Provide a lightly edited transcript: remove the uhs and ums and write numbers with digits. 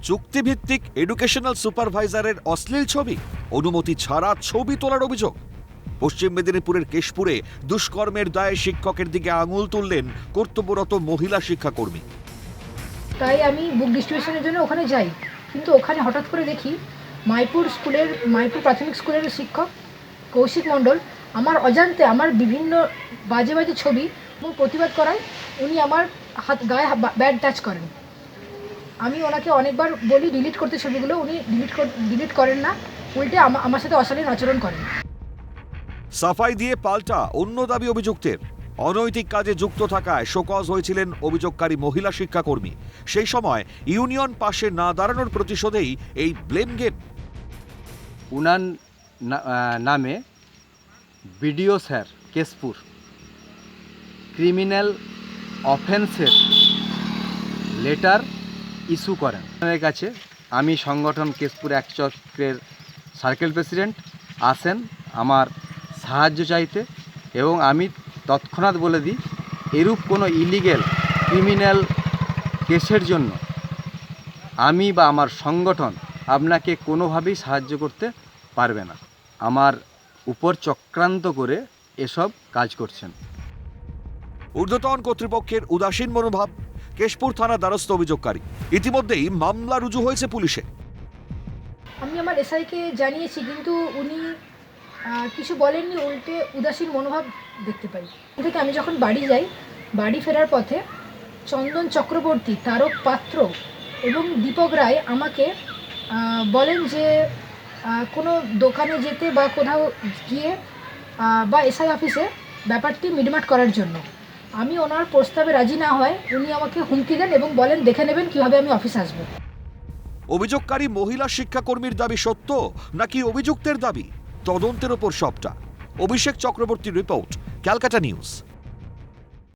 চুক্তিভিত্তিক এডুকেশনাল সুপারভাইজারের অশ্লীল ছবি, অনুমতি ছাড়া ছবি তোলার অভিযোগ। পশ্চিম মেদিনীপুরের কেশপুরে দুষ্কর্মের দায়ে শিক্ষকের দিকে আঙুল তুললেন কর্তব্যরত মহিলা শিক্ষাকর্মী। তাই আমি বুক ডিস্ট্রিবিউশনের জন্য ওখানে যাই, কিন্তু ওখানে হঠাৎ করে দেখি মাইপুর প্রাথমিক স্কুলের শিক্ষক কৌশিক মণ্ডল আমার অজান্তে আমার বিভিন্ন বাজে বাজে ছবি এবং প্রতিবাদ করায় উনি আমার গায়ে ব্যাড টাচ করেন। আমি ওনাকে অনেকবার বলি ডিলিট করতে ছবিগুলো, উনি ডিলিট করেন না, উল্টে আমার সাথে অশালীন আচরণ করেন। সাফাই দিয়ে পাল্টা অন্য দাবি অভিযুক্তের। অনৈতিক কাজে যুক্ত থাকায় শোকজ হয়েছিলেন অভিযোগকারী মহিলা শিক্ষাকর্মী। সেই সময় ইউনিয়ন পাশে না দাঁড়ানোর প্রতিশোধেই এই ব্লেম গেম। উনার নামে বিডিও স্যার কেশপুর ক্রিমিনাল অফেন্সের লেটার ইস্যু করেন। আমার কাছে আমি সংগঠন কেশপুর এক চক্রের সার্কেল প্রেসিডেন্ট আসেন আমার সাহায্য চাইতে, এবং আমি তৎক্ষণাৎ বলে দিই এরূপ কোনো ইলিগেল ক্রিমিনাল কেসের জন্য আমি বা আমার সংগঠন আপনাকে কোনোভাবেই সাহায্য করতে পারবে না। আমার উপর চক্রান্ত করে এসব কাজ করছেন। ঊর্ধ্বতন কর্তৃপক্ষের উদাসীন মনোভাব, কেশপুর থানা দ্বারস্থ অভিযোগকারী। ইতিমধ্যেই মামলা রুজু হয়েছে পুলিশে। আমি আমার এসআইকে জানিয়েছি, কিন্তু উনি কিছু বলেননি, উল্টে উদাসীন মনোভাব দেখতে পাই। থেকে আমি যখন বাড়ি যাই, বাড়ি ফেরার পথে চন্দন চক্রবর্তী, তারক পাত্র এবং দীপক রায় আমাকে বলেন যে কোনো দোকানে যেতে বা কোথাও গিয়ে বা এসআই অফিসে ব্যাপারটি মিটমাট করার জন্য। আমি ওনার প্রস্তাবে রাজি না হয় উনি আমাকে হুমকি দেন এবং বলেন দেখে নেবেন কীভাবে আমি অফিসে আসবো। অভিযোগকারী মহিলা শিক্ষাকর্মীর দাবি সত্য নাকি অভিযুক্তের দাবি? তদন্তের ওপর সবটা। অভিষেক চক্রবর্তীর রিপোর্ট, ক্যালকাটা নিউজ।